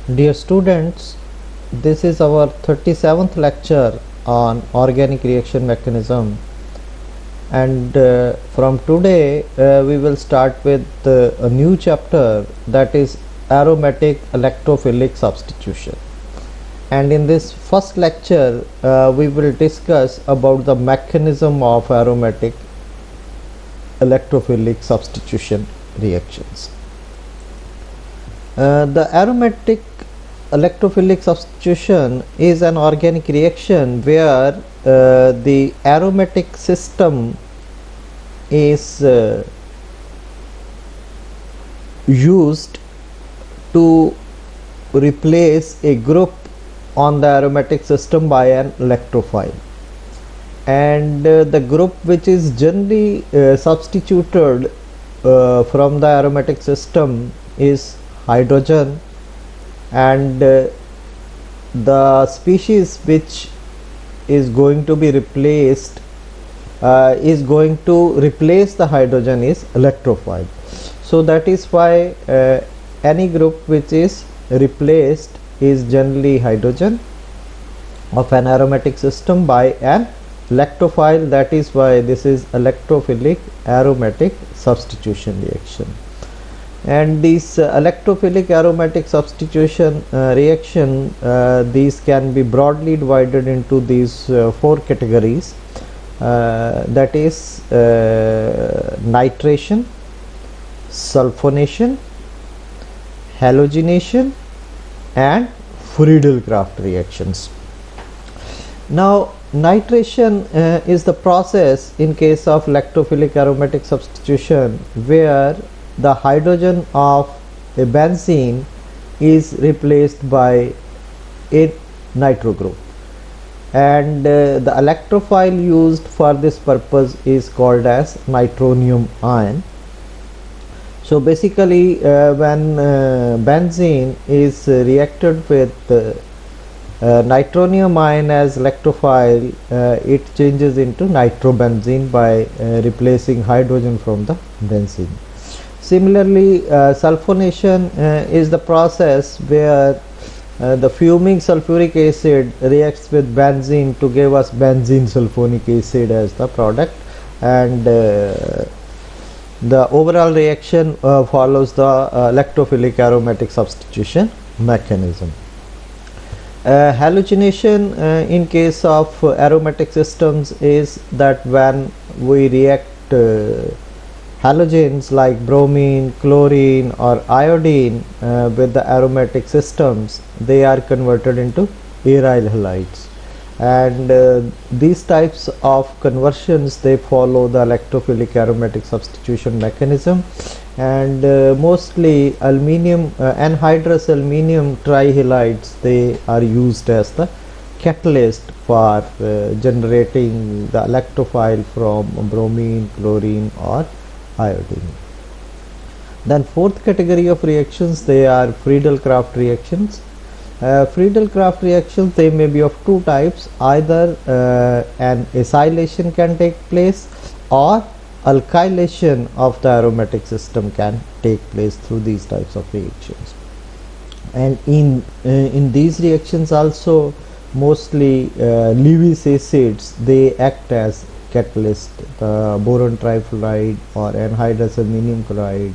Dear students, this is our 37th lecture on organic reaction mechanism, and from today we will start with a new chapter, that is aromatic electrophilic substitution. And in this first lecture we will discuss about the mechanism of aromatic electrophilic substitution reactions. The aromatic electrophilic substitution is an organic reaction where the aromatic system is used to replace a group on the aromatic system by an electrophile, and the group which is generally substituted from the aromatic system is hydrogen, and the species which is going to be replaced is going to replace the hydrogen is electrophile. So that is why any group which is replaced is generally hydrogen of an aromatic system by an electrophile. That is why this is electrophilic aromatic substitution reaction. And this electrophilic aromatic substitution reaction, these can be broadly divided into these four categories, that is nitration, sulfonation, halogenation and Friedel-Crafts reactions. Now nitration is the process in case of electrophilic aromatic substitution where the hydrogen of a benzene is replaced by a nitro group, and the electrophile used for this purpose is called as nitronium ion. So basically when benzene is reacted with nitronium ion as electrophile, it changes into nitrobenzene by replacing hydrogen from the benzene. Similarly, sulfonation is the process where the fuming sulfuric acid reacts with benzene to give us benzene sulfonic acid as the product, and the overall reaction follows the electrophilic aromatic substitution mechanism. Halogenation in case of aromatic systems is that when we react halogens like bromine, chlorine or iodine with the aromatic systems, they are converted into aryl halides, and these types of conversions, they follow the electrophilic aromatic substitution mechanism, and mostly aluminium anhydrous aluminium trihalides, they are used as the catalyst for generating the electrophile from bromine, chlorine or iodine. Then fourth category of reactions, they are Friedel-Crafts reactions. Friedel-Crafts reactions, they may be of two types, either an acylation can take place or alkylation of the aromatic system can take place through these types of reactions. And in these reactions also mostly Lewis acids, they act as catalyst. Boron trifluoride or anhydrous aluminum chloride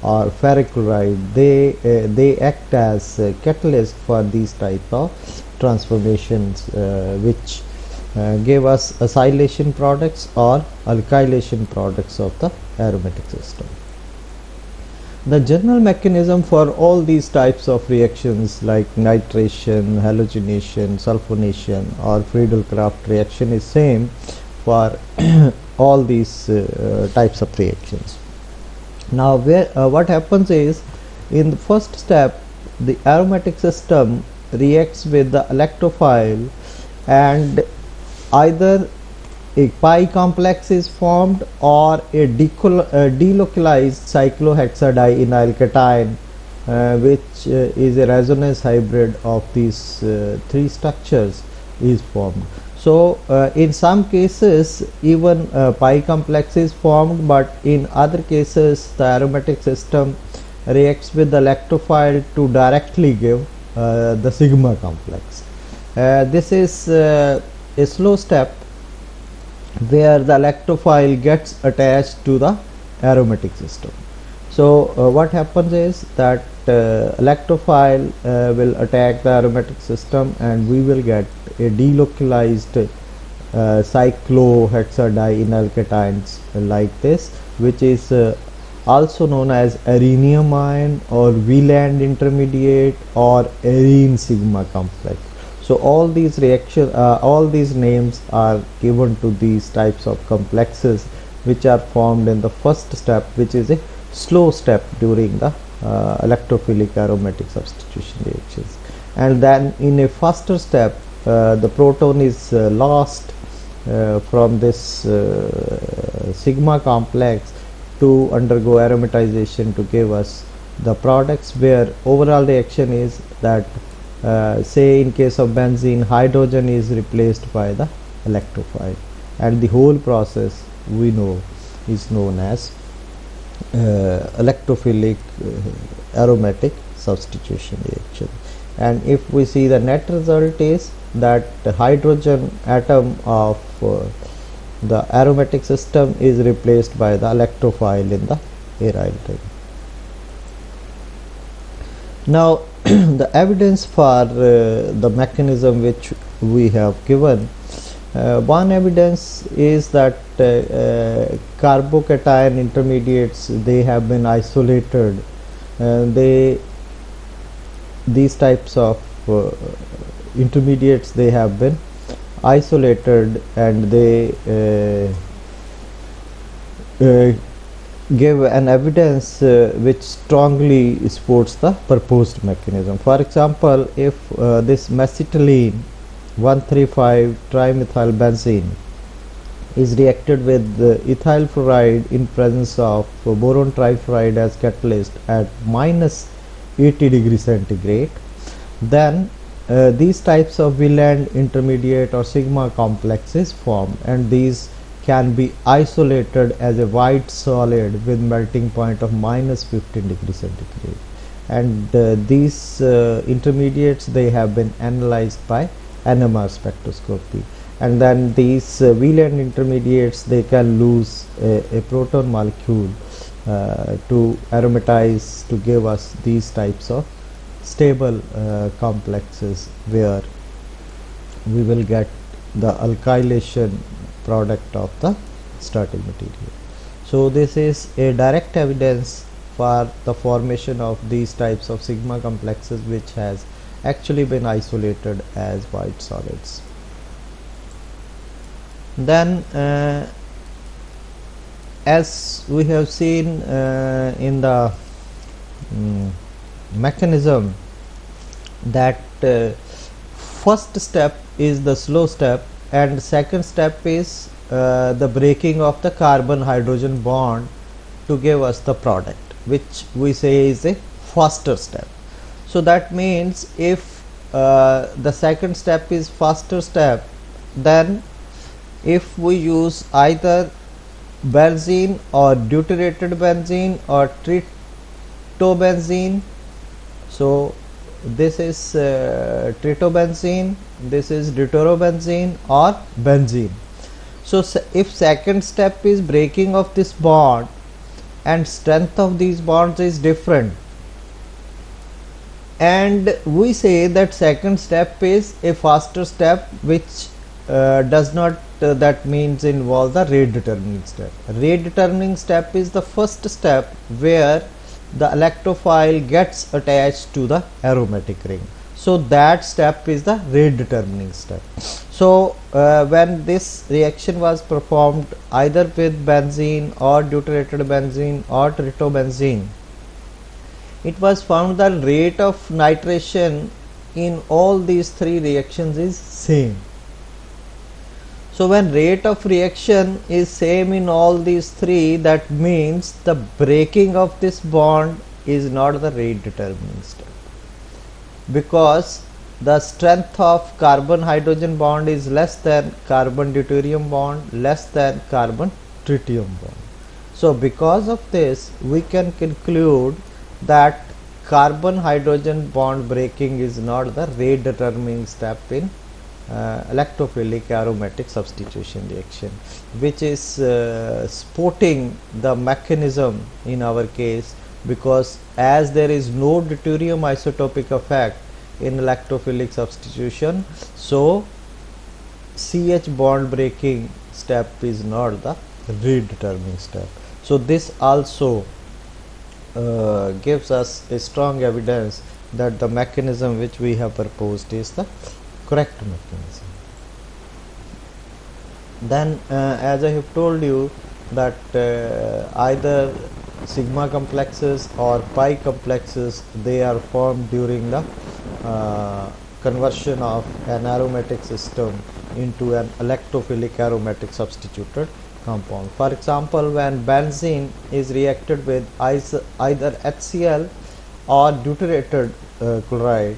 or ferric chloride, they act as catalyst for these type of transformations which give us acylation products or alkylation products of the aromatic system. The general mechanism for all these types of reactions like nitration, halogenation, sulfonation or Friedel-Crafts reaction is same for all these types of reactions. Now what happens is, in the first step the aromatic system reacts with the electrophile, and either a pi complex is formed or a delocalized cyclohexadienyl cation which is a resonance hybrid of these three structures is formed. So in some cases even pi complex is formed, but in other cases the aromatic system reacts with the electrophile to directly give the sigma complex. This is a slow step where the electrophile gets attached to the aromatic system. So what happens is that electrophile will attack the aromatic system, and we will get a delocalized cyclohexadienal cations like this, which is also known as arenium-ion or Wieland intermediate or arene sigma complex. So all these names are given to these types of complexes which are formed in the first step, which is a slow step during the electrophilic aromatic substitution reactions. And then in a faster step, the proton is lost from this sigma complex to undergo aromatization to give us the products, where overall reaction is that say in case of benzene, hydrogen is replaced by the electrophile, and the whole process we know is known as electrophilic aromatic substitution reaction. And if we see, the net result is that the hydrogen atom of the aromatic system is replaced by the electrophile in the aryl ring. Now the evidence for the mechanism which we have given, one evidence is that carbocation intermediates, they have been isolated. These types of intermediates, they have been isolated, and they give an evidence which strongly supports the proposed mechanism. For example, if this mesitylene 135 trimethylbenzene is reacted with ethyl fluoride in presence of boron trifluoride as catalyst at minus 80 degree centigrade, then these types of Wieland intermediate or sigma complexes form, and these can be isolated as a white solid with melting point of minus 15 degree centigrade. And these intermediates, they have been analyzed by NMR spectroscopy, and then these Wieland intermediates, they can lose a proton molecule to aromatize to give us these types of stable complexes, where we will get the alkylation product of the starting material. So this is a direct evidence for the formation of these types of sigma complexes, which has actually been isolated as white solids. Then as we have seen in the mechanism, that first step is the slow step, and second step is the breaking of the carbon hydrogen bond to give us the product, which we say is a faster step. So that means if the second step is faster step, then if we use either benzene or deuterated benzene or tritobenzene, so this is tritobenzene, this is deuterobenzene or benzene. So if second step is breaking of this bond and strength of these bonds is different, and we say that second step is a faster step, which does not that means involve the rate determining step. Rate determining step is the first step where the electrophile gets attached to the aromatic ring. So that step is the rate determining step. So when this reaction was performed either with benzene or deuterated benzene or tritobenzene, it was found that rate of nitration in all these three reactions is same. So when rate of reaction is same in all these three, that means the breaking of this bond is not the rate determining step, because the strength of carbon hydrogen bond is less than carbon deuterium bond, less than carbon tritium bond. So because of this, we can conclude that carbon hydrogen bond breaking is not the rate determining step in electrophilic aromatic substitution reaction, which is supporting the mechanism in our case, because as there is no deuterium isotopic effect in electrophilic substitution, so CH bond breaking step is not the rate determining step. So this also gives us a strong evidence that the mechanism which we have proposed is the correct mechanism. Then as I have told you that either sigma complexes or pi complexes, they are formed during the conversion of an aromatic system into an electrophilic aromatic substituted compound. For example, when benzene is reacted with either HCl or deuterated chloride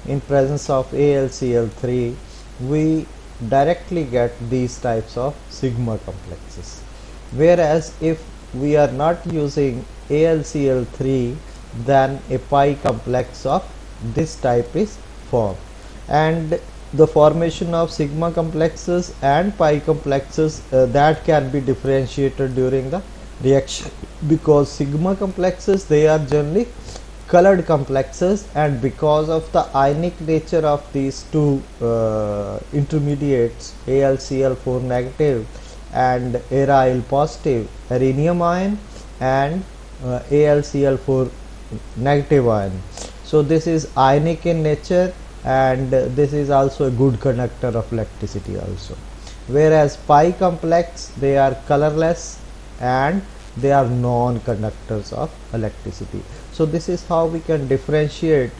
in presence of AlCl3, we directly get these types of sigma complexes. Whereas if we are not using AlCl3, then a pi complex of this type is formed, and the formation of sigma complexes and pi complexes that can be differentiated during the reaction, because sigma complexes, they are generally colored complexes, and because of the ionic nature of these two intermediates, AlCl4 negative and aryl positive, rhenium ion and AlCl4 negative ion. So this is ionic in nature, and this is also a good conductor of electricity also. Whereas pi complex, they are colorless and they are non-conductors of electricity. So this is how we can differentiate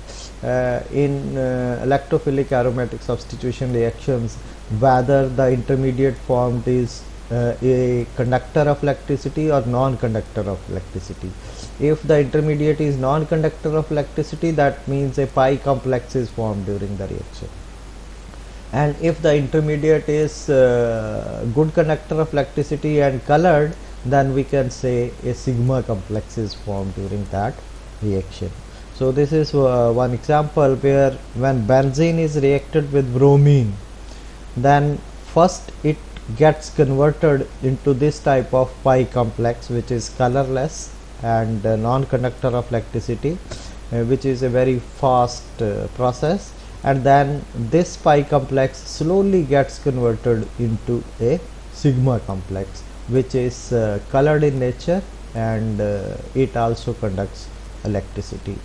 in electrophilic aromatic substitution reactions whether the intermediate formed is a conductor of electricity or non-conductor of electricity. If the intermediate is non-conductor of electricity, that means a pi complex is formed during the reaction. And if the intermediate is good conductor of electricity and colored, then we can say a sigma complex is formed during that reaction. So this is one example where when benzene is reacted with bromine, then first it gets converted into this type of pi complex, which is colorless and non-conductor of electricity, which is a very fast process, and then this pi complex slowly gets converted into a sigma complex, which is colored in nature, and it also conducts electricity.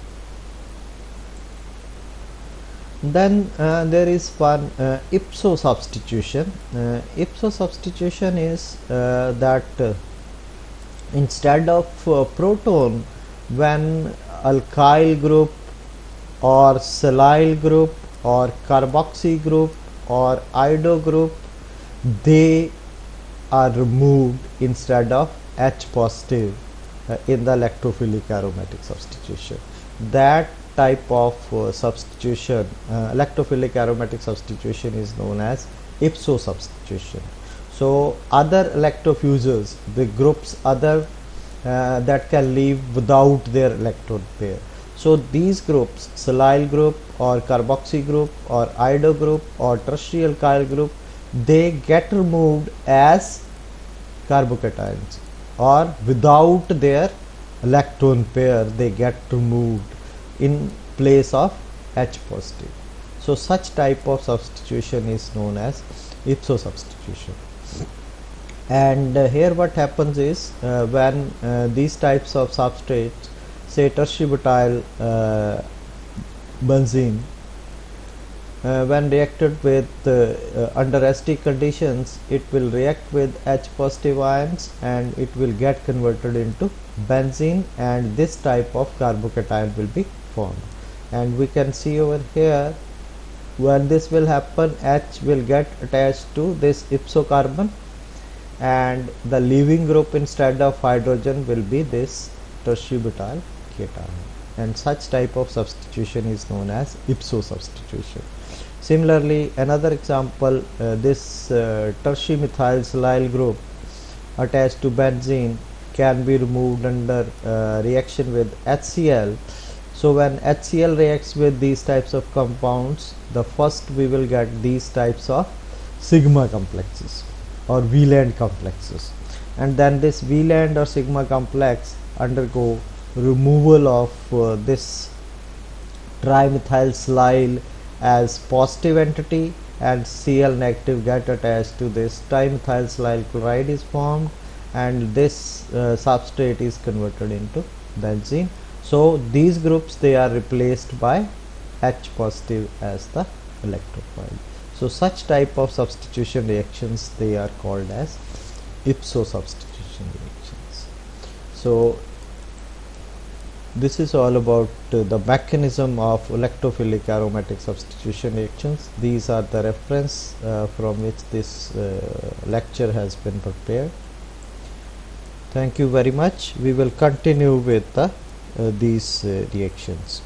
Then there is one ipso substitution. Ipso substitution is that instead of proton, when alkyl group or silyl group or carboxy group or iodo group, they are removed instead of H positive in the electrophilic aromatic substitution. That type of substitution, electrophilic aromatic substitution, is known as ipso substitution. So other electrophoresis, the groups other that can leave without their electron pair. So these groups, silyl group or carboxy group or iodo group or tertiary alkyl group, they get removed as carbocations, or without their electron pair they get removed in place of H positive. So such type of substitution is known as ipso substitution. And here what happens is when these types of substrates, say tertiary butyl benzene, when reacted with under ST conditions, it will react with H positive ions and it will get converted into benzene, and this type of carbocation will be formed. And we can see over here, when this will happen, H will get attached to this ipso carbon, and the leaving group instead of hydrogen will be this tertiary butyl cation, and such type of substitution is known as ipso substitution. Similarly, another example, this tertiary methyl silyl group attached to benzene can be removed under reaction with HCl. So when HCl reacts with these types of compounds, the first we will get these types of sigma complexes or Wieland complexes, and then this Wieland or sigma complex undergo removal of this trimethyl as positive entity, and Cl negative get attached to this trimethyl chloride is formed, and this substrate is converted into benzene. So these groups, they are replaced by H positive as the electrophile. So such type of substitution reactions, they are called as ipso substitution reactions. So this is all about the mechanism of electrophilic aromatic substitution reactions. These are the reference from which this lecture has been prepared. Thank you very much. We will continue with these reactions.